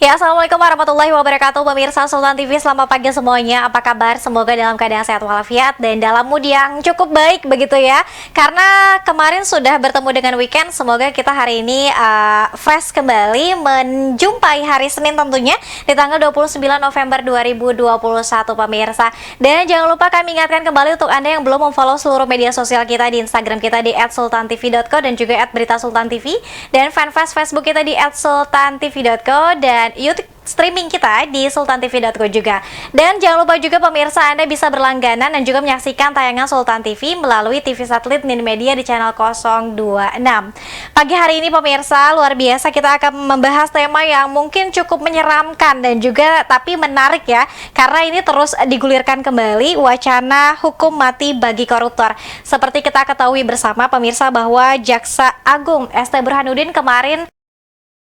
Ya, Assalamualaikum warahmatullahi wabarakatuh. Pemirsa Sultan TV, selamat pagi semuanya. Apa kabar? Semoga dalam keadaan sehat walafiat dan dalam mood yang cukup baik begitu ya. Karena kemarin sudah bertemu dengan weekend, semoga kita hari ini fresh kembali menjumpai hari Senin tentunya di tanggal 29 November 2021 pemirsa. Dan jangan lupa kami ingatkan kembali untuk Anda yang belum memfollow seluruh media sosial kita di Instagram kita di @sultantv.co dan juga @beritasultantv, dan fanpage Facebook kita di @sultantv.co dan YouTube streaming kita di sultantv.co juga. Dan jangan lupa juga pemirsa, Anda bisa berlangganan dan juga menyaksikan tayangan Sultan TV melalui TV satelit Ninmedia di channel 026. Pagi hari ini pemirsa, luar biasa kita akan membahas tema yang mungkin cukup menyeramkan dan juga tapi menarik ya, karena ini terus digulirkan kembali wacana hukum mati bagi koruptor. Seperti kita ketahui bersama pemirsa bahwa Jaksa Agung ST Burhanuddin kemarin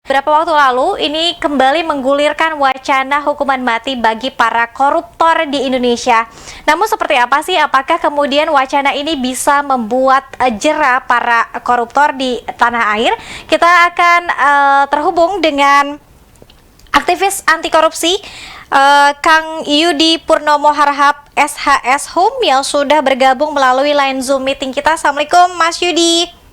beberapa waktu lalu ini kembali menggulirkan wacana hukuman mati bagi para koruptor di Indonesia. Namun seperti apa sih? Apakah kemudian wacana ini bisa membuat jera para koruptor di tanah air? Kita akan terhubung dengan aktivis anti korupsi Kang Yudi Purnomo Harahap SHS Hum yang sudah bergabung melalui line Zoom meeting kita. Assalamualaikum Mas Yudi.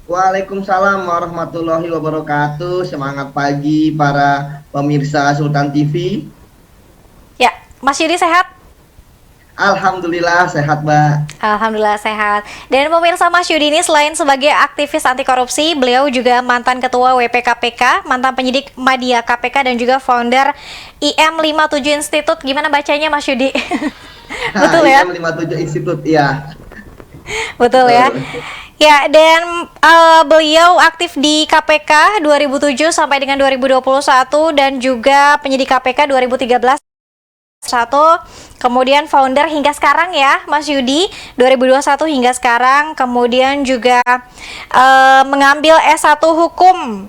Waalaikumsalam warahmatullahi wabarakatuh. Semangat pagi para pemirsa Sultan TV. Ya, Mas Yudi sehat? Alhamdulillah sehat, Mbak. Alhamdulillah sehat. Dan pemirsa, Mas Yudi ini selain sebagai aktivis anti korupsi, beliau juga mantan ketua WPKPK, mantan penyidik Media KPK dan juga founder IM57 Institute. Gimana bacanya Mas Yudi? Betul ya? IM57 Institute, ya. Betul ya. Ya, dan beliau aktif di KPK 2007 sampai dengan 2021 dan juga penyidik KPK 2013 kemudian founder hingga sekarang ya Mas Yudi 2021 hingga sekarang, kemudian juga mengambil S1 hukum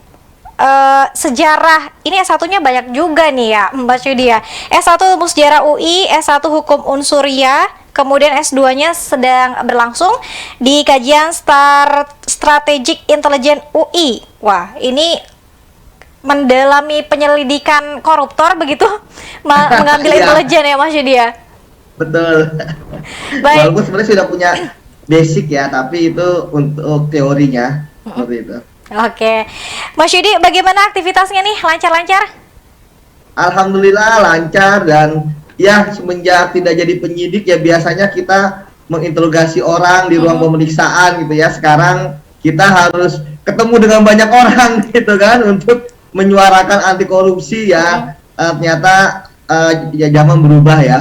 sejarah. Ini S1-nya banyak juga nih ya Mas Yudi ya. S1 Ilmu Sejarah UI, S1 Hukum Unsuria, kemudian S2-nya sedang berlangsung di kajian Strategic Intelligence UI. Wah, ini mendalami penyelidikan koruptor begitu, mengambil intelijen ya Mas Yudi ya. Betul. Baik. Walaupun sebenarnya sudah punya basic ya, tapi itu untuk teorinya seperti itu. Oke, Mas Yudi, bagaimana aktivitasnya nih? Lancar-lancar? Alhamdulillah lancar, dan ya semenjak tidak jadi penyidik ya biasanya kita menginterogasi orang di ruang pemeriksaan gitu ya. Sekarang kita harus ketemu dengan banyak orang gitu kan untuk menyuarakan anti korupsi ya. Ternyata ya zaman berubah ya.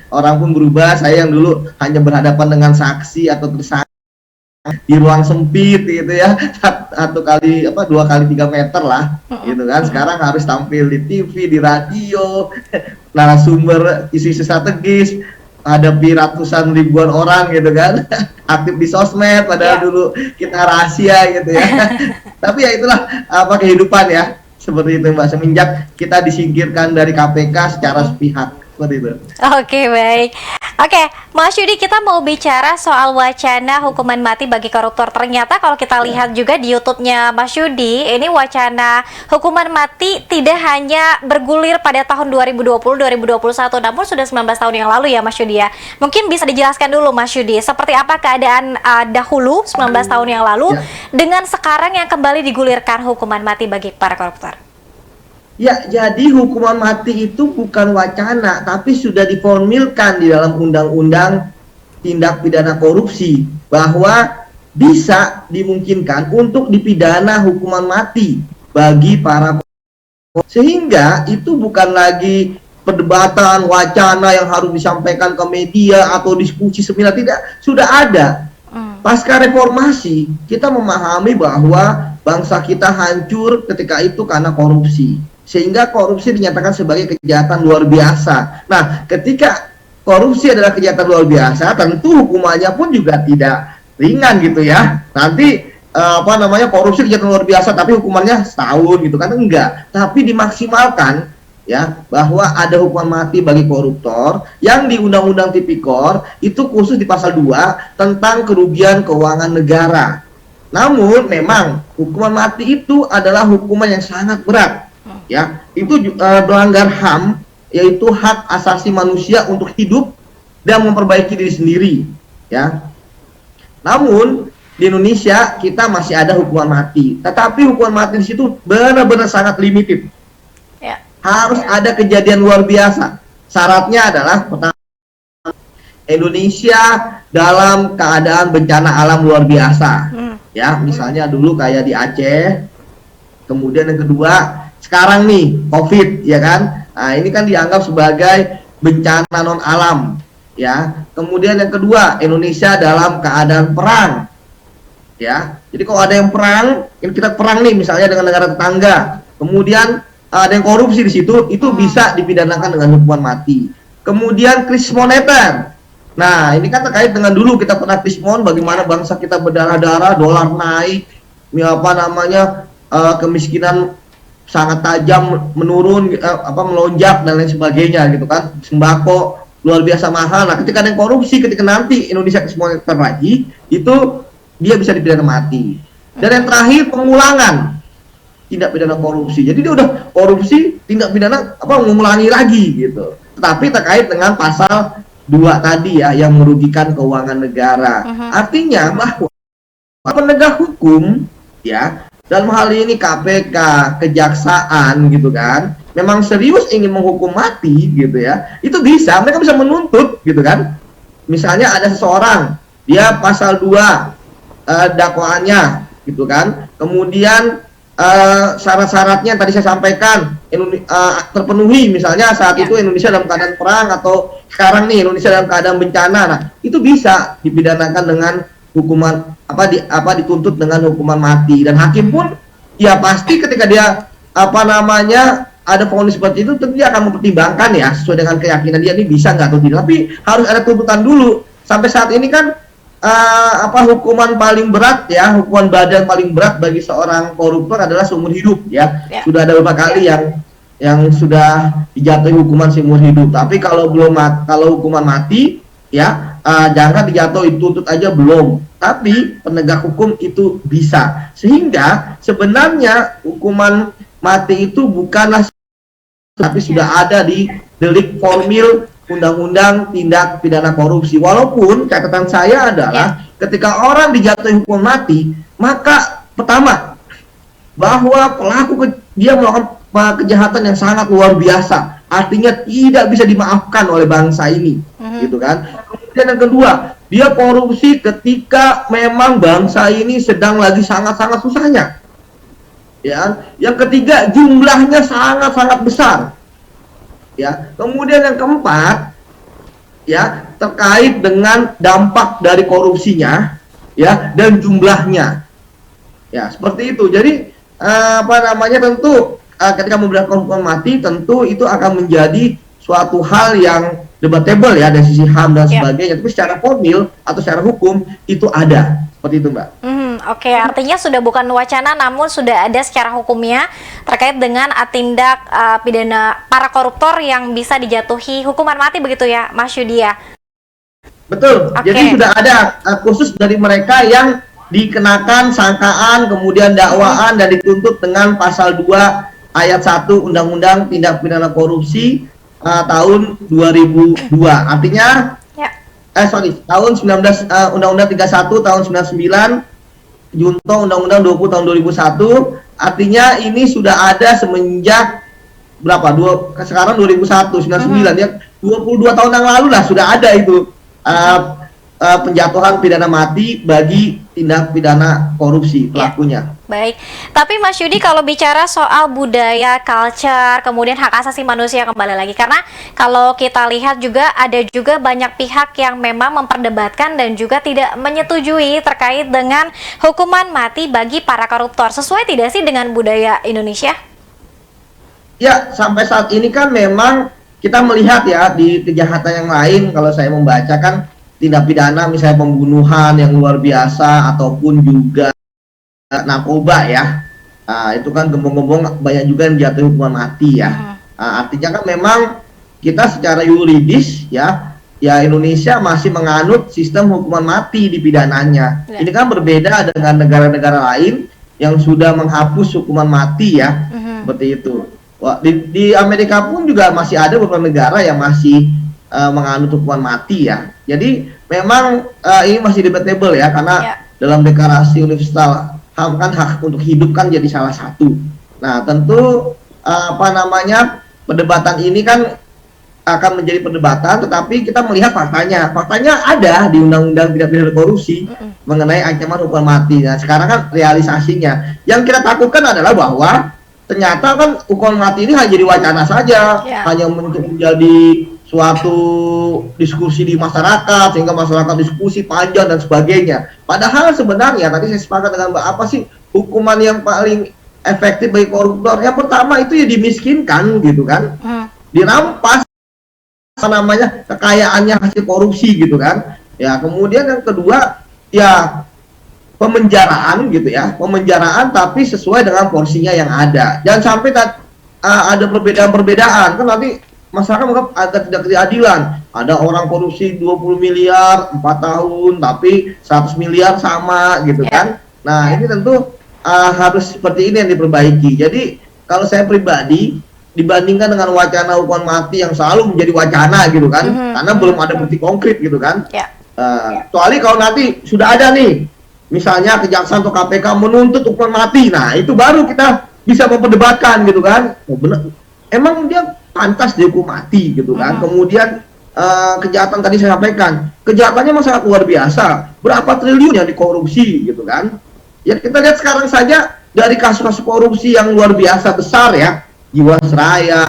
Orang pun berubah. Saya yang dulu hanya berhadapan dengan saksi atau tersangka di ruang sempit gitu ya, 2 kali 3 meter lah gitu kan. Sekarang harus tampil di TV, di radio, narasumber isu-isu strategis, hadapi ratusan ribuan orang gitu kan, aktif di sosmed padahal dulu kita rahasia gitu ya. Tapi ya itulah kehidupan ya, seperti itu Mbak, semenjak kita disingkirkan dari KPK secara sepihak seperti itu. Oke, baik. Oke, Mas Yudi, kita mau bicara soal wacana hukuman mati bagi koruptor. Ternyata kalau kita lihat juga di YouTube-nya Mas Yudi, ini wacana hukuman mati tidak hanya bergulir pada tahun 2020-2021, namun sudah 19 tahun yang lalu ya Mas Yudi ya. Mungkin bisa dijelaskan dulu Mas Yudi, seperti apa keadaan dahulu 19 tahun yang lalu dengan sekarang yang kembali digulirkan hukuman mati bagi para koruptor? Ya, jadi hukuman mati itu bukan wacana, tapi sudah diformulkan di dalam Undang-Undang Tindak Pidana Korupsi bahwa bisa dimungkinkan untuk dipidana hukuman mati bagi para koruptor. Sehingga itu bukan lagi perdebatan wacana yang harus disampaikan ke media atau diskusi seminar, tidak, sudah ada. Pasca reformasi, kita memahami bahwa bangsa kita hancur ketika itu karena korupsi. Sehingga korupsi dinyatakan sebagai kejahatan luar biasa. Nah, ketika korupsi adalah kejahatan luar biasa, tentu hukumannya pun juga tidak ringan gitu ya. Nanti korupsi kejahatan luar biasa tapi hukumannya setahun gitu kan, enggak. Tapi dimaksimalkan ya, bahwa ada hukuman mati bagi koruptor yang di Undang-Undang Tipikor itu khusus di pasal 2 tentang kerugian keuangan negara. Namun memang hukuman mati itu adalah hukuman yang sangat berat. ya itu melanggar HAM, yaitu hak asasi manusia untuk hidup dan memperbaiki diri sendiri, ya. Namun di Indonesia kita masih ada hukuman mati, tetapi hukuman mati di situ benar-benar sangat limited. Ya. Harus ada kejadian luar biasa. Syaratnya adalah pertama, Indonesia dalam keadaan bencana alam luar biasa, ya, misalnya dulu kayak di Aceh. Kemudian yang kedua, sekarang nih COVID, ya kan? Nah, ini kan dianggap sebagai bencana non alam, ya. Kemudian yang kedua, Indonesia dalam keadaan perang, ya. Jadi kalau ada yang perang, kita perang nih misalnya dengan negara tetangga, kemudian ada yang korupsi di situ, itu bisa dipidanakan dengan hukuman mati. Kemudian krisis moneter. Nah, ini kan terkait dengan dulu kita pernah krisis bagaimana bangsa kita berdarah-darah, dolar naik, kemiskinan sangat tajam menurun, melonjak dan lain sebagainya gitu kan. Sembako luar biasa mahal. Nah, ketika ada yang korupsi, ketika nanti Indonesia krisis moneter lagi, itu dia bisa dipidana mati. Dan yang terakhir, pengulangan tindak pidana korupsi. Jadi dia udah korupsi, tindak pidana mengulangi lagi gitu. Tetapi terkait dengan pasal 2 tadi ya, yang merugikan keuangan negara. Artinya bahwa penegak hukum ya, dalam hal ini KPK, kejaksaan gitu kan, memang serius ingin menghukum mati gitu ya, itu bisa, mereka bisa menuntut gitu kan. Misalnya ada seseorang, dia pasal 2 dakwaannya gitu kan, kemudian syarat-syaratnya tadi saya sampaikan terpenuhi, misalnya saat itu Indonesia dalam keadaan perang, atau sekarang nih Indonesia dalam keadaan bencana. Nah, itu bisa dipidanakan dengan hukuman dituntut dengan hukuman mati, dan hakim pun ya pasti ketika dia ada vonis seperti itu, tentu dia akan mempertimbangkan ya sesuai dengan keyakinan dia ini bisa nggak atau tidak, tapi harus ada tuntutan dulu. Sampai saat ini kan hukuman paling berat ya, hukuman badan paling berat bagi seorang koruptor adalah seumur hidup ya. Sudah ada beberapa kali yang sudah dijatuhi hukuman seumur hidup. Tapi kalau hukuman mati ya, jangan dijatuhi, tuntut aja belum. Tapi penegak hukum itu bisa. Sehingga sebenarnya hukuman mati itu bukanlah, tapi sudah ada di delik formil Undang-Undang Tindak Pidana Korupsi. Walaupun catatan saya adalah ketika orang dijatuhi hukuman mati, maka pertama bahwa pelaku dia melakukan kejahatan yang sangat luar biasa, artinya tidak bisa dimaafkan oleh bangsa ini, gitu kan. Kemudian yang kedua, dia korupsi ketika memang bangsa ini sedang lagi sangat-sangat susahnya, ya. Yang ketiga, jumlahnya sangat-sangat besar. Ya, kemudian yang keempat, ya, terkait dengan dampak dari korupsinya, ya, dan jumlahnya, ya, seperti itu. Jadi tentu ketika memberikan hukuman mati, tentu itu akan menjadi suatu hal yang debatable ya dari sisi HAM dan sebagainya. Tapi secara formil atau secara hukum itu ada, seperti itu, Mbak. Oke, artinya sudah bukan wacana, namun sudah ada secara hukumnya terkait dengan tindak pidana para koruptor yang bisa dijatuhi hukuman mati, begitu ya, Mas Yudi ya? Betul. Jadi sudah ada khusus dari mereka yang dikenakan sangkaan, kemudian dakwaan dan dituntut dengan pasal 2 ayat 1 Undang-Undang Tindak Pidana Korupsi tahun 2002. Artinya tahun 19 Undang-Undang 31 tahun 99, Junto Undang-Undang 20 tahun 2001, artinya ini sudah ada semenjak sekarang 2001, 99 ya, 22 tahun yang lalu lah sudah ada itu penjatuhan pidana mati bagi tindak pidana korupsi pelakunya. Baik, tapi Mas Yudi kalau bicara soal budaya, culture, kemudian hak asasi manusia kembali lagi, karena kalau kita lihat juga ada juga banyak pihak yang memang memperdebatkan dan juga tidak menyetujui terkait dengan hukuman mati bagi para koruptor. Sesuai tidak sih dengan budaya Indonesia? Ya, sampai saat ini kan memang kita melihat ya di kejahatan yang lain, kalau saya membacakan tindak pidana misalnya pembunuhan yang luar biasa ataupun juga narkoba ya, itu kan gembong-gembong banyak juga yang jatuh hukuman mati ya. Artinya kan memang kita secara yuridis ya Indonesia masih menganut sistem hukuman mati di pidananya. Ini kan berbeda dengan negara-negara lain yang sudah menghapus hukuman mati ya. seperti itu. Wah, di Amerika pun juga masih ada beberapa negara yang masih menganut hukuman mati ya. Jadi memang ini masih debatable ya, karena dalam deklarasi universal HAM kan hak untuk hidup kan jadi salah satu. Nah tentu perdebatan ini kan akan menjadi perdebatan, tetapi kita melihat faktanya ada di Undang-Undang Tindak Pidana Korupsi mengenai ancaman hukuman mati. Nah sekarang kan realisasinya, yang kita takutkan adalah bahwa ternyata kan hukuman mati ini hanya jadi wacana saja, hanya untuk menjadi suatu diskusi di masyarakat sehingga masyarakat diskusi panjang dan sebagainya. Padahal sebenarnya tadi saya sepakat dengan Mbak, apa sih hukuman yang paling efektif bagi koruptor? Yang pertama itu ya dimiskinkan gitu kan, dirampas kekayaannya hasil korupsi gitu kan. Ya kemudian yang kedua ya pemenjaraan gitu ya, pemenjaraan tapi sesuai dengan porsinya yang ada. Jangan sampai ada perbedaan-perbedaan kan, nanti masyarakat menganggap ada tidak keadilan. Ada orang korupsi 20 miliar 4 tahun tapi 100 miliar sama gitu kan. Nah ini tentu harus seperti ini yang diperbaiki. Jadi kalau saya pribadi, dibandingkan dengan wacana hukuman mati yang selalu menjadi wacana gitu kan, karena belum ada bukti konkret gitu kan. Kecuali kalau nanti sudah ada nih, misalnya kejaksaan atau KPK menuntut hukuman mati, nah itu baru kita bisa memperdebatkan gitu kan. Oh, benar, emang dia pantas dihukum mati gitu kan. Kemudian kejahatan tadi saya sampaikan, kejahatannya memang sangat luar biasa, berapa triliun yang dikorupsi gitu kan. Ya kita lihat sekarang saja dari kasus-kasus korupsi yang luar biasa besar ya, Jiwasraya,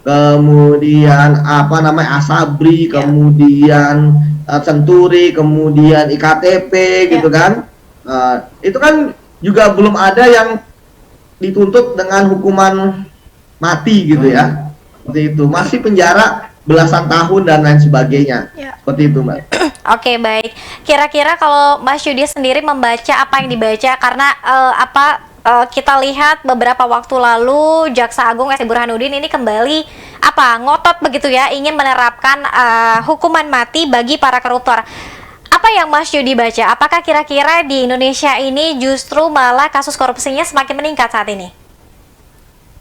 kemudian Asabri, kemudian Senturi, kemudian IKTP gitu kan. Itu kan juga belum ada yang dituntut dengan hukuman mati gitu ya. Seperti itu, masih penjara belasan tahun dan lain sebagainya. Seperti itu, Mbak. Oke, baik. Kira-kira kalau Mas Yudi sendiri membaca apa yang dibaca, karena kita lihat beberapa waktu lalu Jaksa Agung S. Burhanuddin ini kembali ngotot begitu ya, ingin menerapkan hukuman mati bagi para koruptor. Apa yang Mas Yudi baca? Apakah kira-kira di Indonesia ini justru malah kasus korupsinya semakin meningkat saat ini?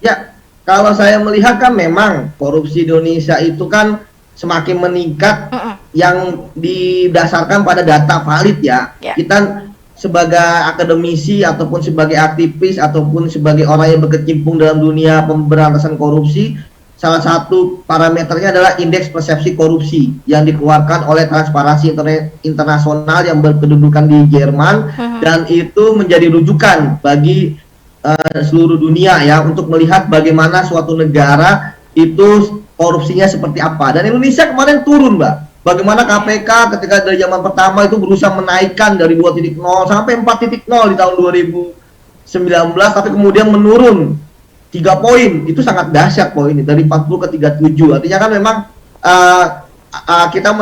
Ya, kalau saya melihat kan memang korupsi di Indonesia itu kan semakin meningkat yang didasarkan pada data valid ya. Kita sebagai akademisi ataupun sebagai aktivis ataupun sebagai orang yang berkecimpung dalam dunia pemberantasan korupsi, salah satu parameternya adalah indeks persepsi korupsi yang dikeluarkan oleh Transparansi Internasional yang berkedudukan di Jerman, dan itu menjadi rujukan bagi seluruh dunia ya untuk melihat bagaimana suatu negara itu korupsinya seperti apa. Dan Indonesia kemarin turun, Mbak. Bagaimana KPK ketika dari zaman pertama itu berusaha menaikkan dari 2.0 sampai 4.0 di tahun 2019, tapi kemudian menurun 3 poin. Itu sangat dahsyat poin ini, dari 40 ke 37. Artinya kan memang kita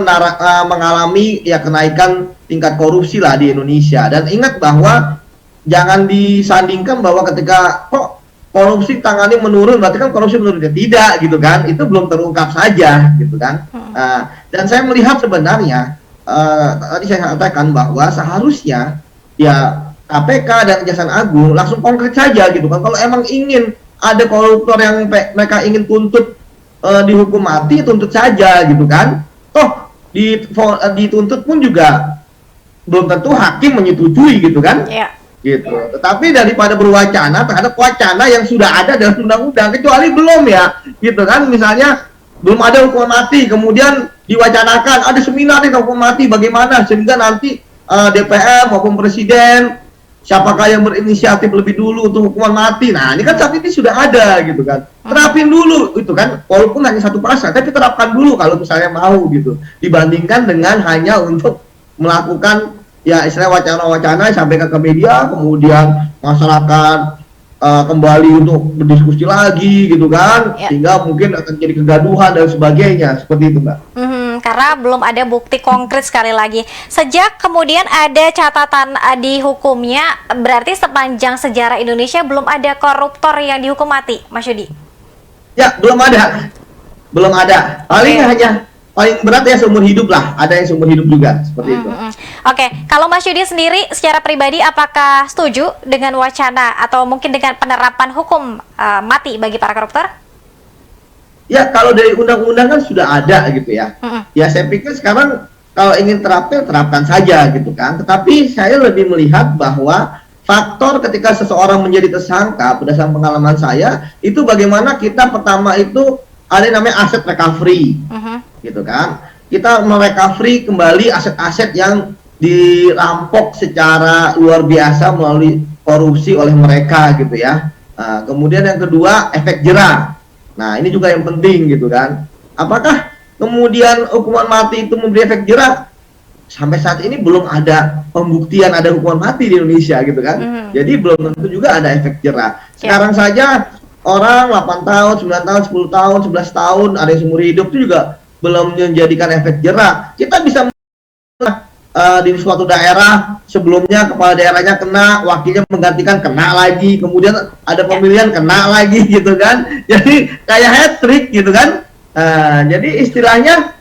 mengalami ya kenaikan tingkat korupsi lah di Indonesia. Dan ingat bahwa jangan disandingkan bahwa ketika kok korupsi tangani menurun, berarti kan korupsi menurun. Tidak gitu kan, itu belum terungkap saja gitu kan. Dan saya melihat sebenarnya tadi saya katakan bahwa seharusnya ya KPK dan Kejaksaan Agung langsung konkret saja gitu kan. Kalau emang ingin ada koruptor yang mereka ingin tuntut dihukum mati, tuntut saja gitu kan. Toh dituntut pun juga belum tentu hakim menyetujui gitu kan. Gitu. Tetapi daripada berwacana terhadap wacana yang sudah ada dalam undang-undang, kecuali belum ya, gitu kan. Misalnya belum ada hukuman mati, kemudian diwacanakan ada seminar tentang hukuman mati, bagaimana sehingga nanti DPR maupun Presiden siapakah yang berinisiatif lebih dulu untuk hukuman mati. Nah ini kan saat ini sudah ada gitu kan, terapin dulu itu kan, walaupun hanya 1%, tapi terapkan dulu kalau misalnya mau gitu, dibandingkan dengan hanya untuk melakukan ya istilah wacana-wacana sampaikan ke media, kemudian masyarakat kembali untuk berdiskusi lagi gitu kan, sehingga mungkin akan jadi kegaduhan dan sebagainya, seperti itu, Mbak. Karena belum ada bukti konkret sekali lagi. Sejak kemudian ada catatan di hukumnya, berarti sepanjang sejarah Indonesia belum ada koruptor yang dihukum mati, Mas Yudi? Ya, belum ada. Paling hanya paling berat ya seumur hidup lah, ada yang seumur hidup juga seperti itu. Oke, kalau Mas Yudi sendiri secara pribadi apakah setuju dengan wacana atau mungkin dengan penerapan hukum mati bagi para koruptor? Ya kalau dari undang-undang kan sudah ada gitu ya. Ya saya pikir sekarang kalau ingin terapkan saja gitu kan. Tetapi saya lebih melihat bahwa faktor ketika seseorang menjadi tersangka berdasarkan pengalaman saya itu bagaimana kita pertama itu ada yang namanya aset recovery, gitu kan. Kita merecovery kembali aset-aset yang dirampok secara luar biasa melalui korupsi oleh mereka gitu ya. Nah, kemudian yang kedua efek jera. Nah ini juga yang penting gitu kan. Apakah kemudian hukuman mati itu memberi efek jera? Sampai saat ini belum ada pembuktian ada hukuman mati di Indonesia gitu kan. Jadi belum tentu juga ada efek jera. Sekarang saja orang 8 tahun, 9 tahun, 10 tahun, 11 tahun, ada yang seumur hidup itu juga belum menjadikan efek jera. Kita bisa di suatu daerah sebelumnya kepala daerahnya kena, wakilnya menggantikan kena lagi, kemudian ada pemilihan kena lagi gitu kan. Jadi kayak hat trick gitu kan. Jadi istilahnya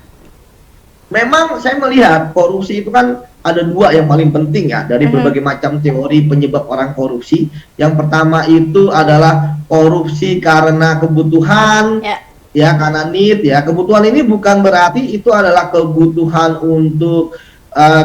memang saya melihat korupsi itu kan ada dua yang paling penting ya dari berbagai macam teori penyebab orang korupsi. Yang pertama itu adalah korupsi karena kebutuhan, ya karena need ya. Kebutuhan ini bukan berarti itu adalah kebutuhan untuk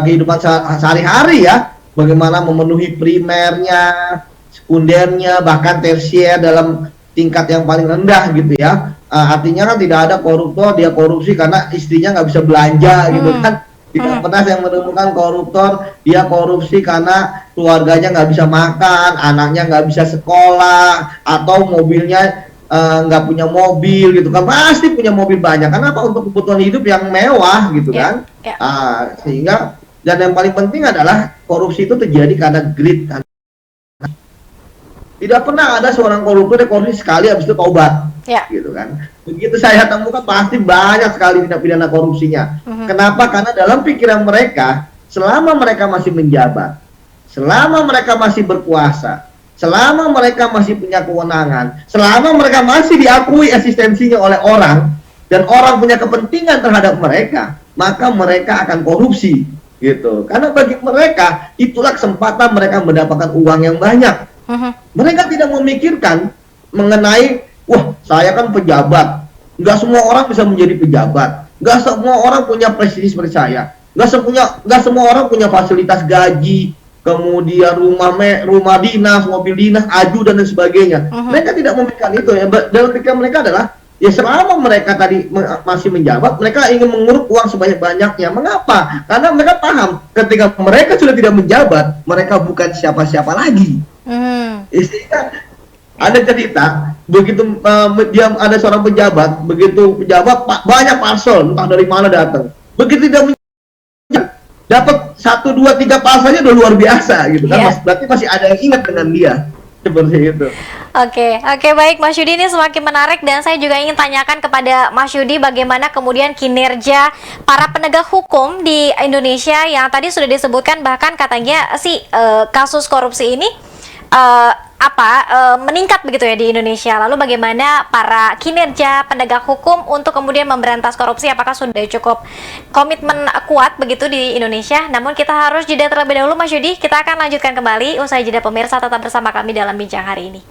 kehidupan sehari-hari ya, bagaimana memenuhi primernya, sekundernya, bahkan tersier dalam tingkat yang paling rendah gitu ya. Artinya kan tidak ada koruptor dia korupsi karena istrinya nggak bisa belanja gitu kan. Tidak pernah saya menemukan koruptor dia korupsi karena keluarganya nggak bisa makan, anaknya nggak bisa sekolah, atau mobilnya nggak punya mobil gitu kan. Pasti punya mobil banyak. Kenapa? Untuk kebutuhan hidup yang mewah gitu kan. Sehingga dan yang paling penting adalah korupsi itu terjadi karena greed kan. Tidak pernah ada seorang koruptor yang korupsi sekali habis itu taubat, gitu kan. Begitu saya temukan pasti banyak sekali tindak pidana korupsinya. Kenapa? Karena dalam pikiran mereka, selama mereka masih menjabat, selama mereka masih berkuasa, selama mereka masih punya kewenangan, selama mereka masih diakui eksistensinya oleh orang, dan orang punya kepentingan terhadap mereka, maka mereka akan korupsi, gitu. Karena bagi mereka itulah kesempatan mereka mendapatkan uang yang banyak. Mereka tidak memikirkan mengenai, wah saya kan pejabat, nggak semua orang bisa menjadi pejabat, nggak semua orang punya prestis seperti saya, nggak semua orang punya fasilitas gaji, kemudian rumah dinas, mobil dinas, ajudan dan sebagainya. Mereka tidak memikirkan itu ya. Dalam pikiran mereka adalah ya selama mereka tadi masih menjabat, mereka ingin menguruk uang sebanyak-banyaknya. Mengapa? Karena mereka paham ketika mereka sudah tidak menjabat, mereka bukan siapa-siapa lagi. Istilah ada cerita begitu dia ada seorang pejabat, begitu pejabat banyak parcel entah dari mana datang. Begitu dia dapat 1, 2, 3 parcelnya udah luar biasa gitu kan. Berarti masih ada yang ingat dengan dia. Seperti itu. Oke, baik Mas Yudi, ini semakin menarik dan saya juga ingin tanyakan kepada Mas Yudi bagaimana kemudian kinerja para penegak hukum di Indonesia yang tadi sudah disebutkan, bahkan katanya sih kasus korupsi ini meningkat begitu ya di Indonesia. Lalu bagaimana para kinerja penegak hukum untuk kemudian memberantas korupsi, apakah sudah cukup komitmen kuat begitu di Indonesia? Namun kita harus jeda terlebih dahulu Mas Yudi, kita akan lanjutkan kembali usai jeda. Pemirsa tetap bersama kami dalam bincang hari ini.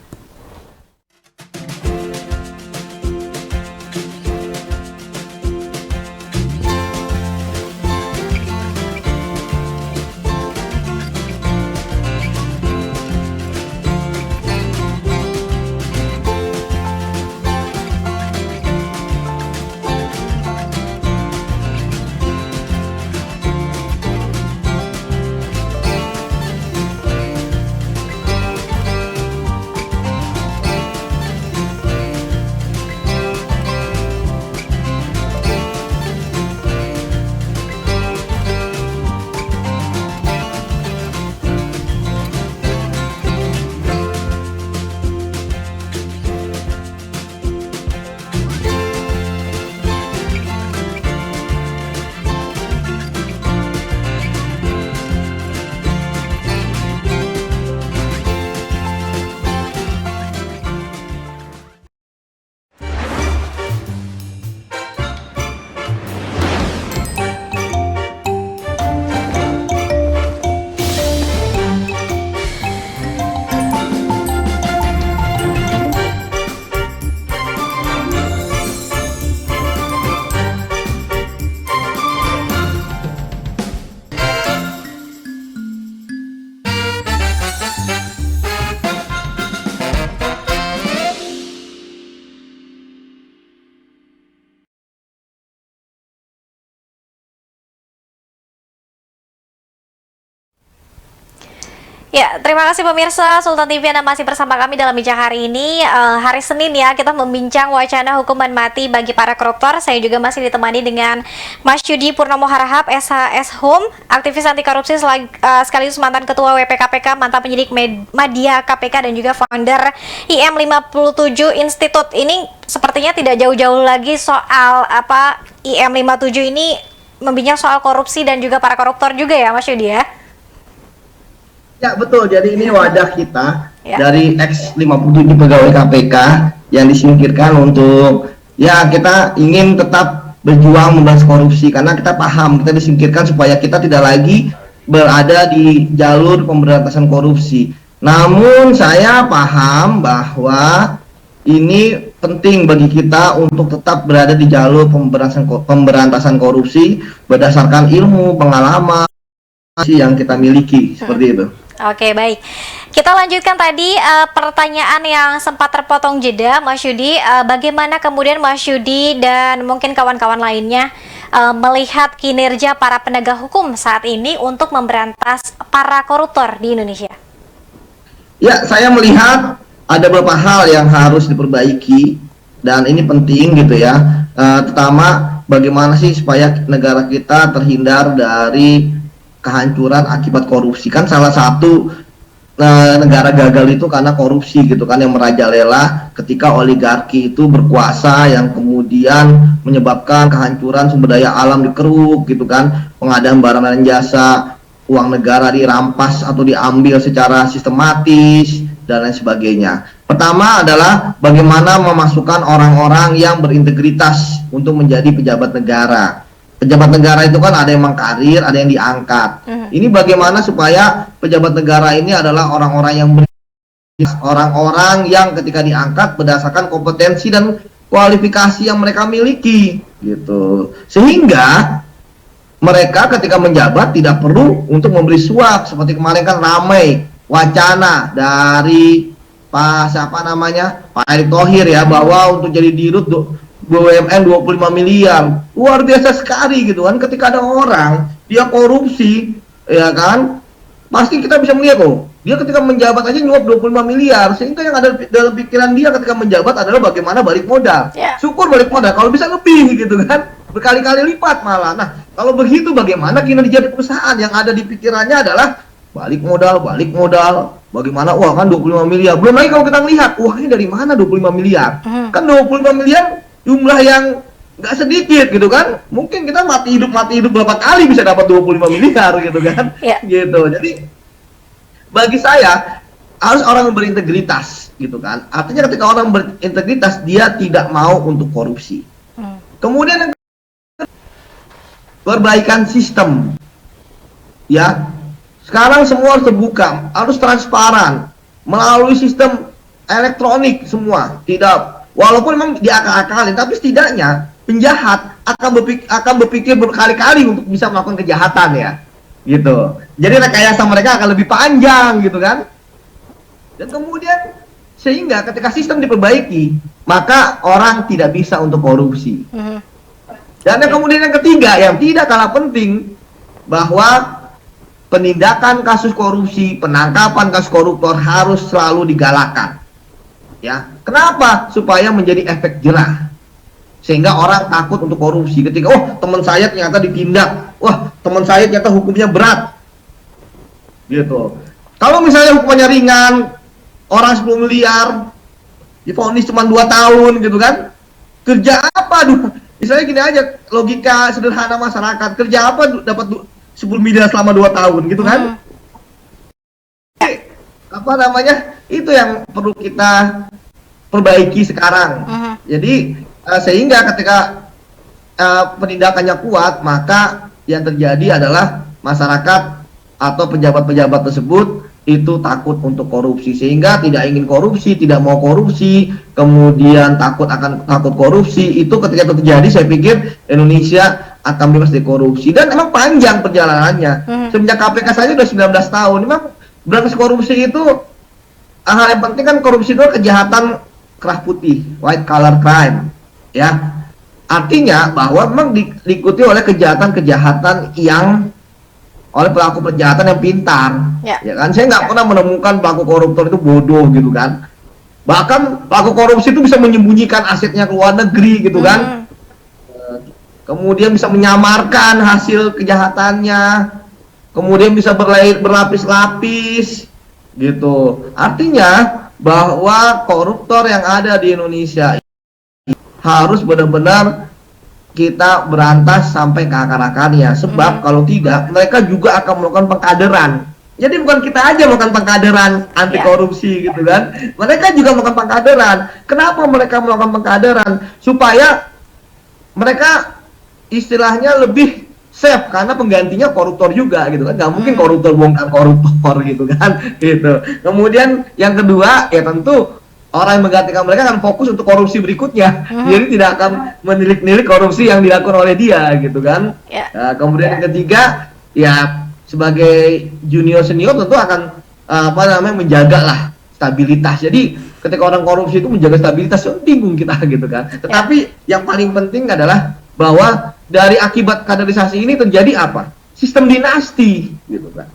Ya, terima kasih pemirsa Sultan TV Anda masih bersama kami dalam bincang hari ini. Hari Senin ya, kita membincang wacana hukuman mati bagi para koruptor. Saya juga masih ditemani dengan Mas Yudi Purnomo Harahap, SHS Home, aktivis anti korupsi sekaligus mantan ketua WPKPK, mantan penyidik Media KPK dan juga founder IM 57 Institute. Ini sepertinya tidak jauh-jauh lagi soal IM 57 ini membincang soal korupsi dan juga para koruptor juga ya, Mas Yudi ya. Ya betul, jadi ini wadah kita Ya. dari X57 pegawai KPK yang disingkirkan untuk ya kita ingin tetap berjuang memberantas korupsi karena kita paham kita disingkirkan supaya kita tidak lagi berada di jalur pemberantasan korupsi. Namun saya paham bahwa ini penting bagi kita untuk tetap berada di jalur pemberantasan korupsi berdasarkan ilmu, pengalaman yang kita miliki seperti itu. Oke, baik. Kita lanjutkan tadi pertanyaan yang sempat terpotong jeda, Mas Yudi. Bagaimana kemudian Mas Yudi dan mungkin kawan-kawan lainnya melihat kinerja para penegak hukum saat ini untuk memberantas para koruptor di Indonesia? Ya, saya melihat ada beberapa hal yang harus diperbaiki dan ini penting gitu ya. Terutama bagaimana sih supaya negara kita terhindar dari kehancuran akibat korupsi. Kan salah satu negara gagal itu karena korupsi gitu kan, yang merajalela ketika oligarki itu berkuasa yang kemudian menyebabkan kehancuran sumber daya alam dikeruk gitu kan, pengadaan barang dan jasa, uang negara dirampas atau diambil secara sistematis dan lain sebagainya. Pertama adalah bagaimana memasukkan orang-orang yang berintegritas untuk menjadi pejabat negara. Pejabat negara itu kan ada yang mengkarir, ada yang diangkat. Ini bagaimana supaya pejabat negara ini adalah orang-orang yang ketika diangkat berdasarkan kompetensi dan kualifikasi yang mereka miliki, gitu. Sehingga mereka ketika menjabat tidak perlu untuk memberi suap seperti kemarin kan ramai wacana dari Pak Erick Thohir ya, bahwa untuk jadi dirut BUMN 25 miliar, luar biasa sekali gitu kan. Ketika ada orang dia korupsi ya kan, pasti kita bisa melihat dia ketika menjabat aja nyuap 25 miliar, sehingga yang ada dalam pikiran dia ketika menjabat adalah bagaimana balik modal. Syukur balik modal, kalau bisa lebih gitu kan, berkali-kali lipat malah. Nah, kalau begitu bagaimana kinerja di perusahaan? Yang ada di pikirannya adalah balik modal, bagaimana uang kan 25 miliar. Belum lagi kalau kita lihat uangnya dari mana 25 miliar. Kan 25 miliar jumlah yang nggak sedikit gitu kan. Mungkin kita mati hidup berapa kali bisa dapat 25 miliar gitu kan. Gitu. Jadi bagi saya harus orang yang berintegritas gitu kan. Artinya ketika orang berintegritas dia tidak mau untuk korupsi. Kemudian yang perbaikan sistem. Ya. Sekarang semua harus terbuka, harus transparan melalui sistem elektronik semua. Tidak, walaupun memang diakal-akalin, tapi setidaknya penjahat akan berpikir berkali-kali untuk bisa melakukan kejahatan ya, gitu. Jadi rekayasa mereka akan lebih panjang gitu kan. Dan kemudian sehingga ketika sistem diperbaiki, maka orang tidak bisa untuk korupsi. Dan yang kemudian yang ketiga yang tidak kalah penting, bahwa penindakan kasus korupsi, penangkapan kasus koruptor harus selalu digalakan. Ya, kenapa? Supaya menjadi efek jerah. Sehingga orang takut untuk korupsi. Ketika, teman saya ternyata ditindak. Teman saya ternyata hukumnya berat. Gitu. Kalau misalnya hukumannya ringan, orang 10 miliar, divonis cuma 2 tahun gitu kan. Kerja apa? Misalnya gini aja, logika sederhana masyarakat. Kerja apa dapat 10 miliar selama 2 tahun gitu kan. Itu yang perlu kita perbaiki sekarang. Jadi sehingga ketika penindakannya kuat, maka yang terjadi adalah masyarakat atau pejabat-pejabat tersebut itu takut untuk korupsi, sehingga tidak ingin korupsi, tidak mau korupsi, kemudian takut korupsi. Itu ketika itu terjadi, saya pikir Indonesia akan bebas dari korupsi. Dan emang panjang perjalanannya. Semenjak KPK saja udah 19 tahun. Memang berantas korupsi itu hal yang penting kan. Korupsi itu kejahatan kerah putih, white collar crime ya. Artinya bahwa memang diikuti oleh kejahatan-kejahatan yang oleh pelaku kejahatan yang pintar. Ya. Ya kan, saya nggak pernah menemukan pelaku koruptor itu bodoh gitu kan. Bahkan pelaku korupsi itu bisa menyembunyikan asetnya ke luar negeri gitu kan. Kemudian bisa menyamarkan hasil kejahatannya. Kemudian bisa berlapis-lapis gitu. Artinya bahwa koruptor yang ada di Indonesia harus benar-benar kita berantas sampai ke akar-akarnya, sebab kalau tidak mereka juga akan melakukan pengkaderan. Jadi bukan kita aja melakukan pengkaderan anti korupsi gitu kan, mereka juga melakukan pengkaderan. Kenapa mereka melakukan pengkaderan? Supaya mereka istilahnya lebih safe, karena penggantinya koruptor juga gitu kan, nggak mungkin koruptor bongkar koruptor gitu kan gitu. Kemudian yang kedua ya tentu orang yang menggantikan mereka akan fokus untuk korupsi berikutnya, jadi tidak akan menilik-nilik korupsi yang dilakukan oleh dia gitu kan. Nah, kemudian yang ketiga ya sebagai junior senior tentu akan menjaga lah stabilitas. Jadi ketika orang korupsi itu menjaga stabilitas, bingung kita gitu kan. Tetapi yang paling penting adalah bahwa dari akibat kaderisasi ini terjadi apa? Sistem dinasti gitu kan.